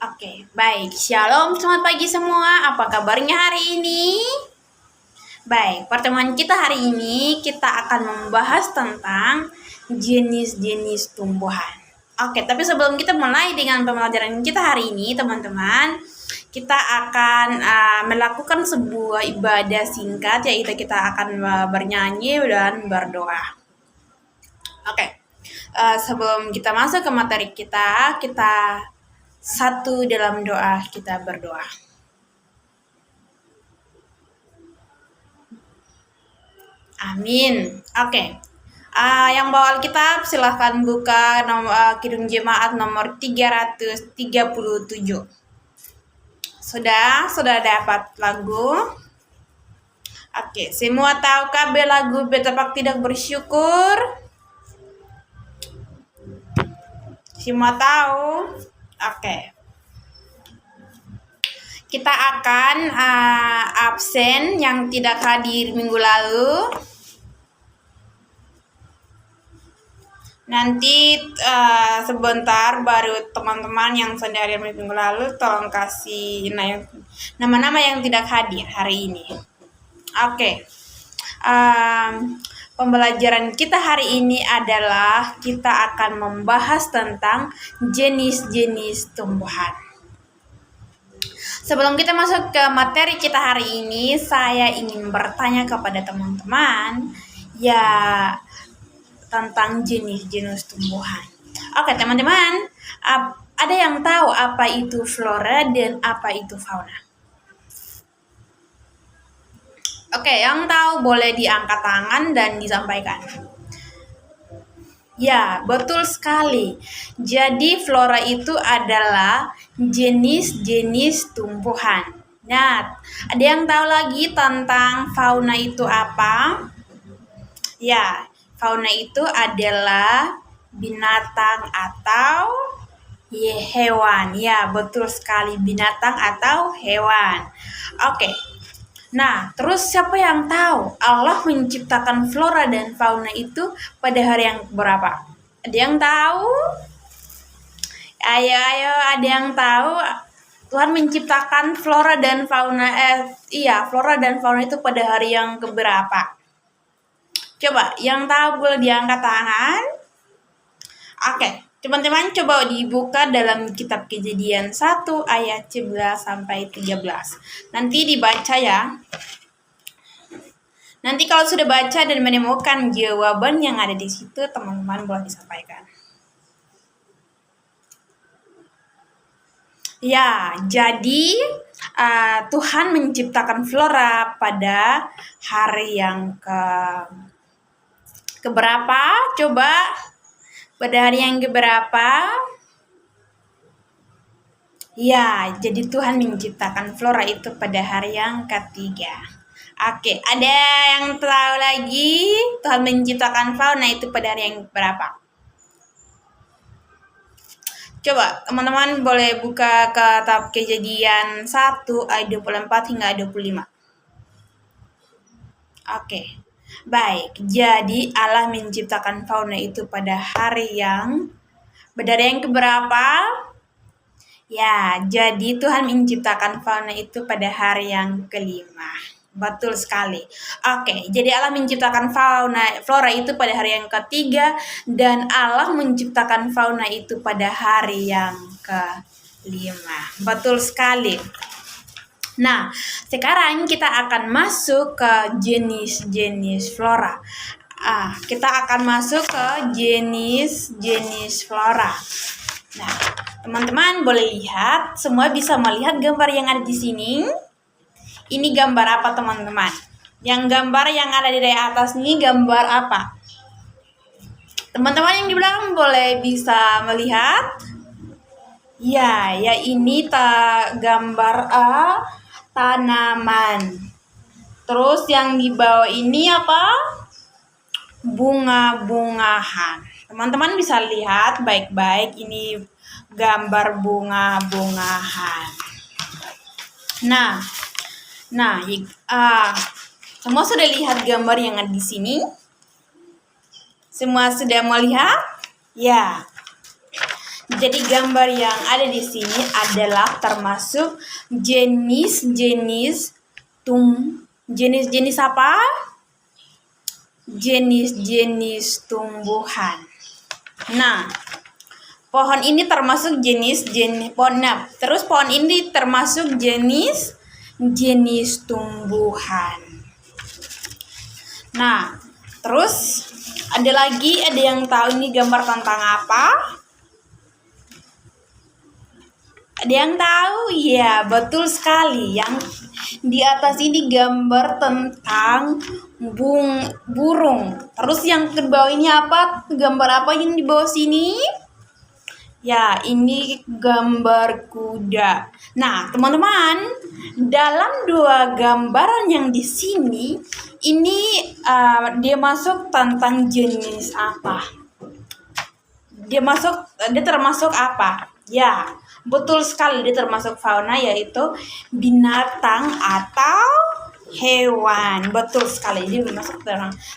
Oke, baik. Shalom, selamat pagi semua. Apa kabarnya hari ini? Baik, pertemuan kita hari ini kita akan membahas tentang jenis-jenis tumbuhan. Oke, tapi sebelum kita mulai dengan pembelajaran kita hari ini, teman-teman, kita akan melakukan sebuah ibadah singkat, yaitu kita akan bernyanyi dan berdoa. Oke, sebelum kita masuk ke materi kita satu dalam doa, kita berdoa. Amin. Oke. Yang bawa Alkitab silahkan buka Kidung Jemaat nomor 337. Sudah dapat lagu? Oke, semua tahu KB lagu Betapak Tidak Bersyukur? Semua tahu? Oke. Kita akan absen yang tidak hadir minggu lalu. Nanti sebentar baru teman-teman yang sudah hadir minggu lalu tolong kasih nama-nama yang tidak hadir hari ini. Oke. Pembelajaran kita hari ini adalah kita akan membahas tentang jenis-jenis tumbuhan. Sebelum kita masuk ke materi kita hari ini, saya ingin bertanya kepada teman-teman tentang jenis-jenis tumbuhan. Oke, teman-teman, ada yang tahu apa itu flora dan apa itu fauna? Oke, yang tahu boleh diangkat tangan dan disampaikan. Ya, betul sekali. Jadi flora itu adalah jenis-jenis tumbuhan. Nah, ada yang tahu lagi tentang fauna itu apa? Ya, fauna itu adalah binatang atau hewan. Ya, betul sekali, binatang atau hewan. Oke. Nah, terus siapa yang tahu Allah menciptakan flora dan fauna itu pada hari yang berapa? Ada yang tahu? Ayo, ada yang tahu? Tuhan menciptakan flora dan fauna flora dan fauna itu pada hari yang keberapa? Coba, yang tahu boleh diangkat tangan. Oke, teman-teman coba dibuka dalam kitab Kejadian 1 ayat 11 sampai 13. Nanti dibaca ya. Nanti kalau sudah baca dan menemukan jawaban yang ada di situ, teman-teman boleh disampaikan. Ya, jadi Tuhan menciptakan flora pada hari yang keberapa? Coba pada hari yang keberapa? Ya, jadi Tuhan menciptakan flora itu pada hari yang ketiga. Oke, ada yang tahu lagi Tuhan menciptakan fauna itu pada hari yang berapa? Coba teman-teman boleh buka kitab Kejadian 1 ayat 24 hingga 25. Oke. Baik, jadi Allah menciptakan fauna itu pada hari yang keberapa? Ya, jadi Tuhan menciptakan fauna itu pada hari yang kelima. Betul sekali. Oke, jadi Allah menciptakan flora itu pada hari yang ketiga dan Allah menciptakan fauna itu pada hari yang kelima. Betul sekali. Nah, sekarang kita akan masuk ke jenis-jenis flora. Kita akan masuk ke jenis-jenis flora. Nah, teman-teman boleh lihat, semua bisa melihat gambar yang ada di sini. Ini gambar apa, teman-teman? Yang gambar yang ada di atas ini gambar apa? Teman-teman yang di belakang boleh bisa melihat? Ya ini gambar tanaman. Terus yang di bawah ini apa? Bunga-bungahan. Teman-teman bisa lihat baik-baik, ini gambar bunga-bungahan. Nah, semua sudah lihat gambar yang ada di sini? Semua sudah melihat? Ya. Jadi gambar yang ada di sini adalah termasuk jenis-jenis jenis-jenis apa? Jenis-jenis tumbuhan. Nah, pohon ini termasuk jenis-jenis pohon. Nah, terus pohon ini termasuk jenis tumbuhan. Nah, terus ada yang tahu ini gambar tentang apa? Ada yang tahu? Ya, betul sekali. Yang di atas ini gambar tentang burung. Terus yang ke bawah ini apa? Gambar apa yang di bawah sini? Ya, ini gambar kuda. Nah, teman-teman, dalam dua gambaran yang di sini, ini dia masuk tentang jenis apa? Dia termasuk apa? Ya, betul sekali, dia termasuk fauna, yaitu binatang atau hewan. Betul sekali, dia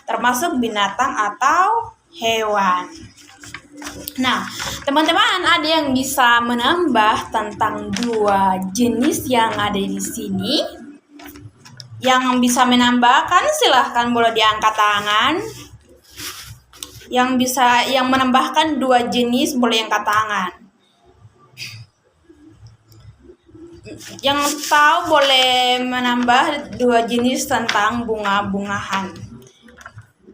termasuk binatang atau hewan. Nah, teman-teman, ada yang bisa menambah tentang dua jenis yang ada di sini? Yang bisa menambahkan silahkan boleh diangkat tangan. Yang menambahkan dua jenis boleh angkat tangan. Yang tahu boleh menambah dua jenis tentang bunga-bungahan.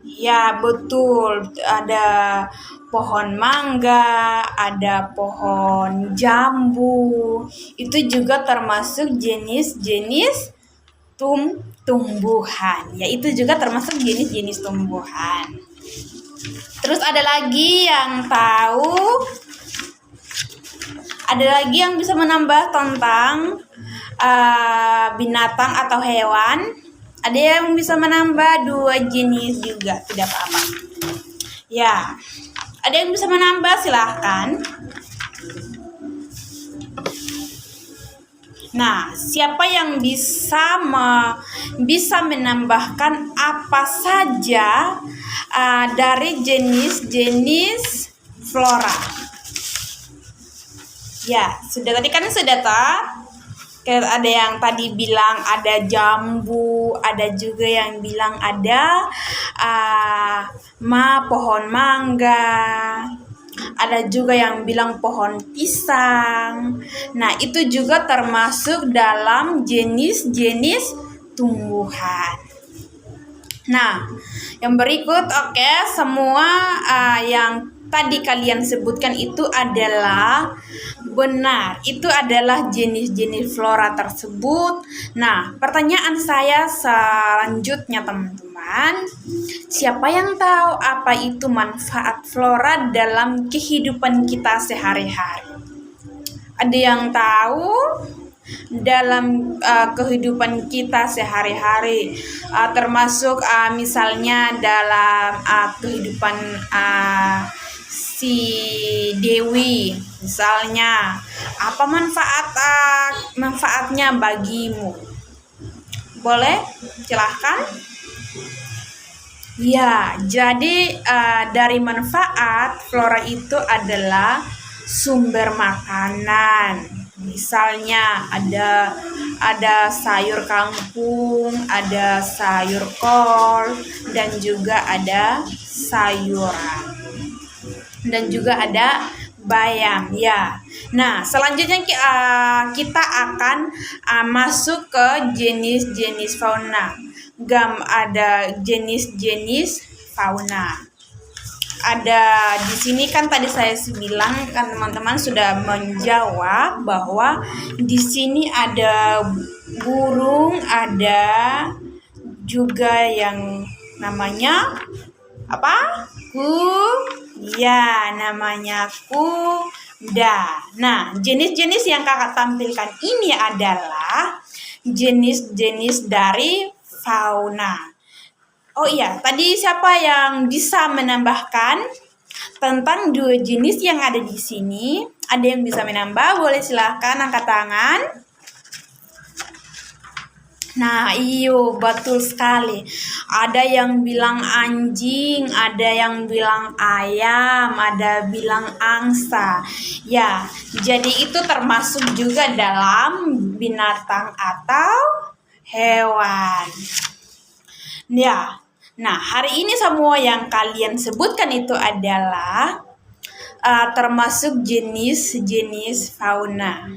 Ya, betul. Ada pohon mangga, ada pohon jambu. Itu juga termasuk jenis-jenis tumbuhan. Ya, itu juga termasuk jenis-jenis tumbuhan. Terus ada lagi yang tahu? Ada lagi yang bisa menambah tentang binatang atau hewan? Ada yang bisa menambah dua jenis juga, tidak apa-apa. Ya, ada yang bisa menambah, silahkan. Nah, siapa yang bisa menambahkan apa saja dari jenis-jenis flora? Ya, tadi kan sudah ada yang tadi bilang ada jambu, ada juga yang bilang ada pohon mangga, ada juga yang bilang pohon pisang. Nah, itu juga termasuk dalam jenis-jenis tumbuhan. Nah, yang berikut, semua yang tadi kalian sebutkan itu adalah benar. Itu adalah jenis-jenis flora tersebut. Nah, pertanyaan saya selanjutnya, teman-teman, siapa yang tahu apa itu manfaat flora dalam kehidupan kita sehari-hari? Ada yang tahu? Dalam kehidupan kita sehari-hari, termasuk misalnya dalam kehidupan si Dewi, misalnya apa manfaatnya bagimu? Boleh, silahkan. Ya, jadi dari manfaat flora itu adalah sumber makanan. Misalnya ada sayur kangkung, ada sayur kol, dan juga ada sayuran, dan juga ada bayam. Ya. Nah, selanjutnya kita akan masuk ke jenis-jenis fauna. Ada jenis-jenis fauna. Ada di sini kan tadi saya bilang kan teman-teman sudah menjawab bahwa di sini ada burung, ada juga yang namanya apa? Namanya kuda. Nah, jenis-jenis yang kakak tampilkan ini adalah jenis-jenis dari fauna. Oh iya, tadi siapa yang bisa menambahkan tentang dua jenis yang ada di sini? Ada yang bisa menambah? Boleh silahkan angkat tangan. Nah, iyo, betul sekali. Ada yang bilang anjing, ada yang bilang ayam, ada bilang angsa. Ya, jadi itu termasuk juga dalam binatang atau hewan. Ya, nah hari ini semua yang kalian sebutkan itu adalah termasuk jenis-jenis fauna.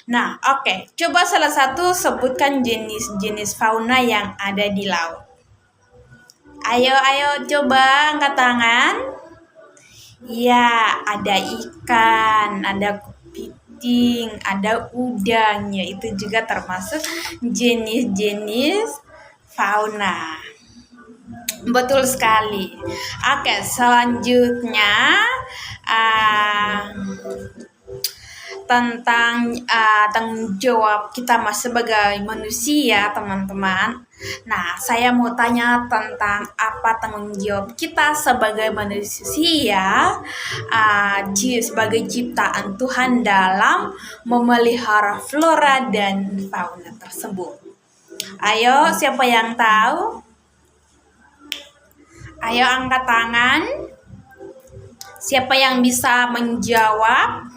Nah, oke. Coba salah satu sebutkan jenis-jenis fauna yang ada di laut. Ayo, ayo, coba angkat tangan. Ya, ada ikan, ada kepiting, ada udang. Ya, itu juga termasuk jenis-jenis fauna. Betul sekali. Oke, selanjutnya tentang tanggung jawab kita sebagai manusia, teman-teman. Nah, saya mau tanya tentang apa tanggung jawab kita sebagai manusia, sebagai ciptaan Tuhan dalam memelihara flora dan fauna tersebut. Ayo, siapa yang tahu? Ayo angkat tangan. Siapa yang bisa menjawab?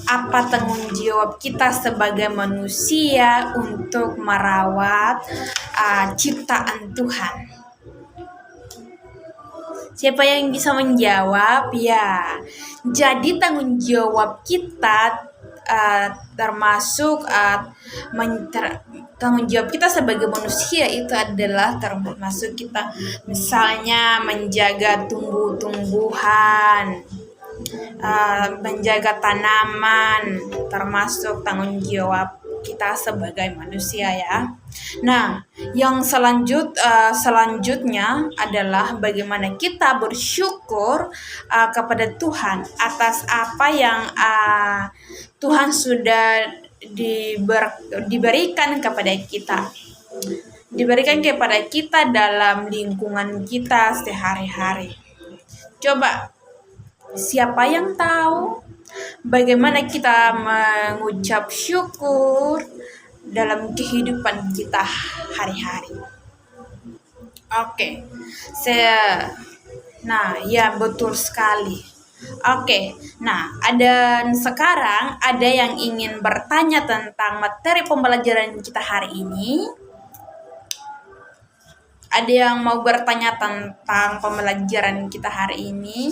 Apa tanggung jawab kita sebagai manusia untuk merawat ciptaan Tuhan? Siapa yang bisa menjawab? Ya, jadi tanggung jawab kita termasuk tanggung jawab kita sebagai manusia itu adalah termasuk kita misalnya menjaga tumbuh-tumbuhan, menjaga tanaman, termasuk tanggung jawab kita sebagai manusia ya. Nah, yang selanjutnya adalah bagaimana kita bersyukur kepada Tuhan atas apa yang Tuhan sudah diberikan kepada kita. Diberikan kepada kita dalam lingkungan kita sehari-hari. Coba, siapa yang tahu bagaimana kita mengucap syukur dalam kehidupan kita hari-hari? Oke. Nah, ya betul sekali. Oke. Nah, sekarang ada yang ingin bertanya tentang materi pembelajaran kita hari ini. Ada yang mau bertanya tentang pembelajaran kita hari ini?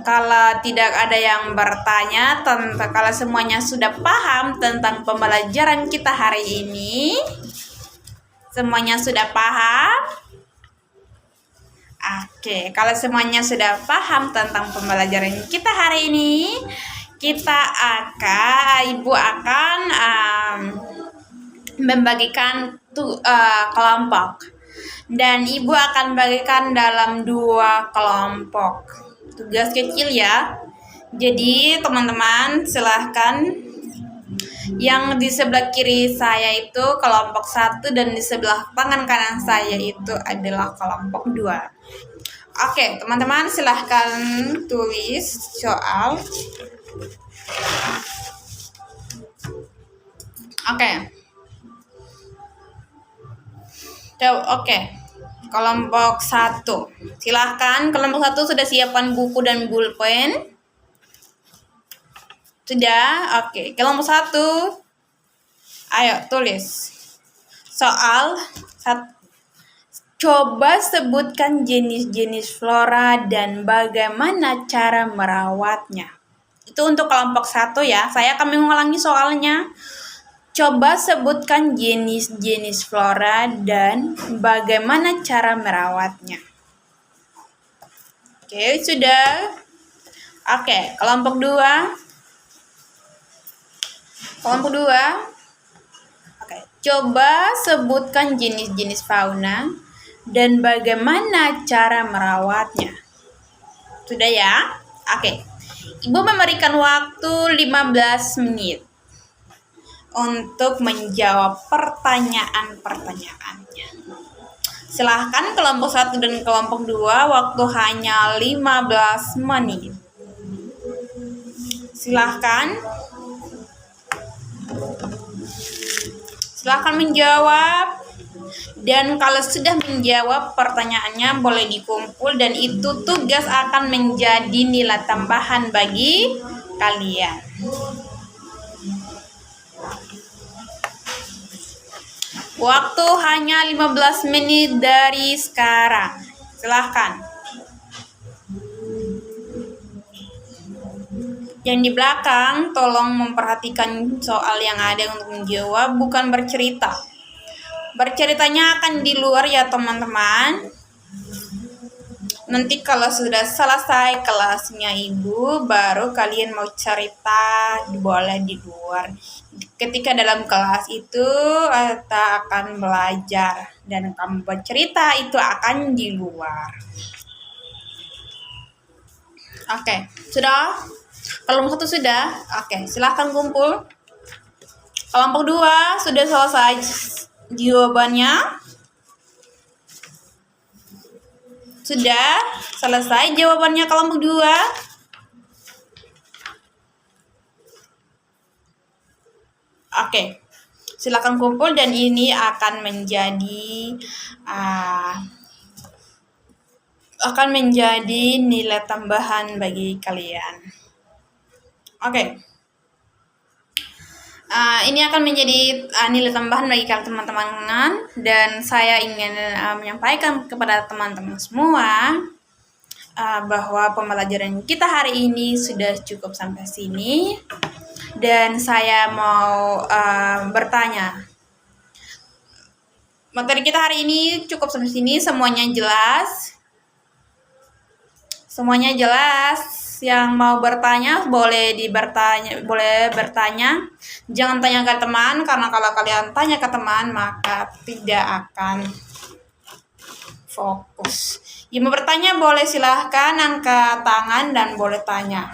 Kalau tidak ada yang bertanya, kalau semuanya sudah paham tentang pembelajaran kita hari ini, semuanya sudah paham? Oke, kalau semuanya sudah paham tentang pembelajaran kita hari ini, Ibu akan membagikan kelompok, dan Ibu akan bagikan dalam 2 kelompok. Tugas kecil ya. Jadi teman-teman silahkan, yang di sebelah kiri saya itu kelompok 1 dan di sebelah tangan kanan saya itu adalah kelompok 2. Oke, teman-teman silahkan tulis soal. Oke. Kelompok 1. Silahkan, kelompok 1 sudah siapkan buku dan pulpen? Sudah? Oke. Kelompok 1. Ayo tulis. Soal 1. Coba sebutkan jenis-jenis flora dan bagaimana cara merawatnya. Itu untuk kelompok 1 ya. Saya akan mengulangi soalnya. Coba sebutkan jenis-jenis flora dan bagaimana cara merawatnya. Oke, sudah. Oke, kelompok 2. Kelompok 2. Oke, coba sebutkan jenis-jenis fauna dan bagaimana cara merawatnya. Sudah ya? Oke. Ibu memberikan waktu 15 menit untuk menjawab pertanyaan-pertanyaannya. Silahkan kelompok 1 dan kelompok 2, waktu hanya 15 menit. Silahkan. Silahkan menjawab. Dan kalau sudah menjawab pertanyaannya boleh dikumpul dan itu tugas akan menjadi nilai tambahan bagi kalian. Waktu hanya 15 menit dari sekarang. Silahkan. Yang di belakang tolong memperhatikan soal yang ada untuk menjawab, bukan bercerita. Berceritanya akan di luar ya teman-teman. Nanti kalau sudah selesai kelasnya ibu, baru kalian mau cerita boleh di luar. Ketika dalam kelas itu kita akan belajar dan kamu bercerita itu akan di luar. Oke, sudah? Kelompok 1 sudah? Oke, silahkan kumpul. Kelompok 2 sudah selesai jawabannya? Sudah selesai jawabannya kelompok 2? Oke, silakan kumpul dan ini akan menjadi nilai tambahan bagi kalian. Oke. Ini akan menjadi nilai tambahan bagi kalian teman-teman, dan saya ingin menyampaikan kepada teman-teman semua bahwa pembelajaran kita hari ini sudah cukup sampai sini, dan saya mau bertanya. Materi kita hari ini cukup sampai sini, semuanya jelas? Semuanya jelas? Yang mau bertanya boleh bertanya. Jangan tanya ke teman, karena kalau kalian tanya ke teman maka tidak akan fokus. Yang mau bertanya boleh silahkan angkat tangan dan boleh tanya.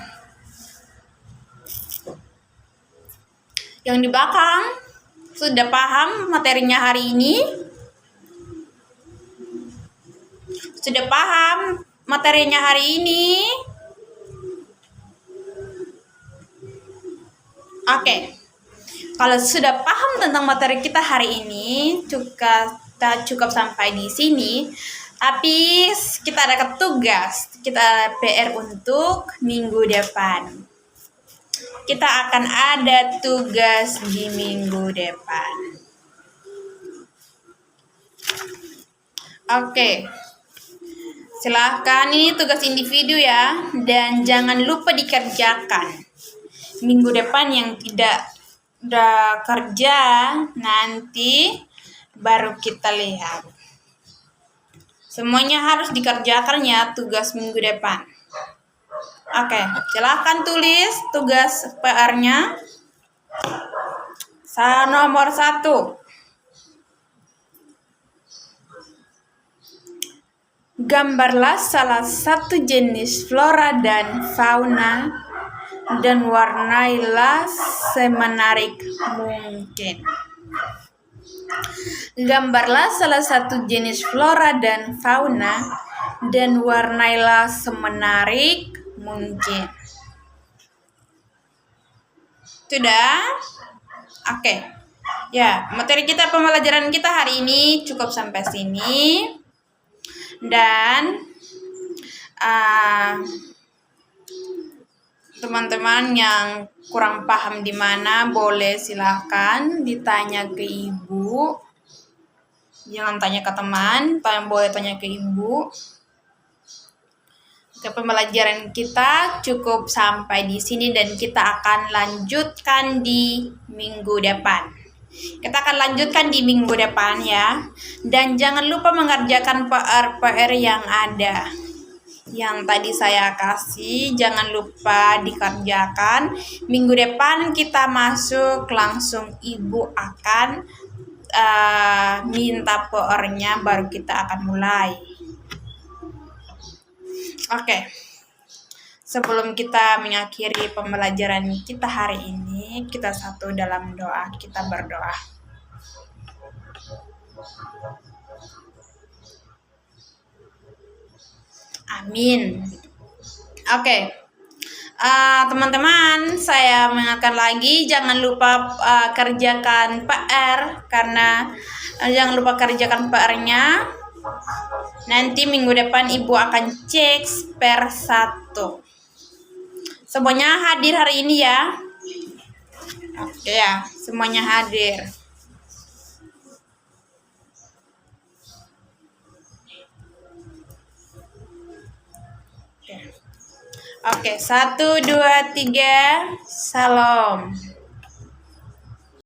Yang di belakang sudah paham materinya hari ini? Sudah paham materinya hari ini? Oke. Kalau sudah paham tentang materi kita hari ini, cukup sampai di sini. Tapi kita ada tugas, kita ada PR untuk minggu depan. Kita akan ada tugas di minggu depan. Oke. Silahkan, ini tugas individu ya, dan jangan lupa dikerjakan. Minggu depan yang tidak udah kerja, nanti baru kita lihat. Semuanya harus dikerjakan ya tugas minggu depan. Oke, silahkan tulis tugas PR-nya. Nomor 1. Gambarlah salah satu jenis flora dan fauna dan warnailah semenarik mungkin. Gambarlah salah satu jenis flora dan fauna dan warnailah semenarik mungkin. Sudah? Oke. Ya, materi kita, pembelajaran kita hari ini cukup sampai sini. Dan teman-teman yang kurang paham di mana boleh silahkan ditanya ke ibu. Jangan tanya ke teman, boleh tanya ke ibu. Pembelajaran kita cukup sampai di sini dan kita akan lanjutkan di minggu depan. Kita akan lanjutkan di minggu depan ya. Dan jangan lupa mengerjakan PR yang ada. Yang tadi saya kasih, jangan lupa dikerjakan. Minggu depan kita masuk langsung ibu akan minta PR-nya, baru kita akan mulai. Oke. Sebelum kita mengakhiri pembelajaran kita hari ini, kita satu dalam doa, kita berdoa. Amin. Oke. Teman-teman, saya mengingatkan lagi jangan lupa kerjakan PR karena jangan lupa kerjakan PR-nya. Nanti minggu depan Ibu akan cek per 1. Semuanya hadir hari ini ya. Oke ya, semuanya hadir. Oke, 1, 2, 3, salam.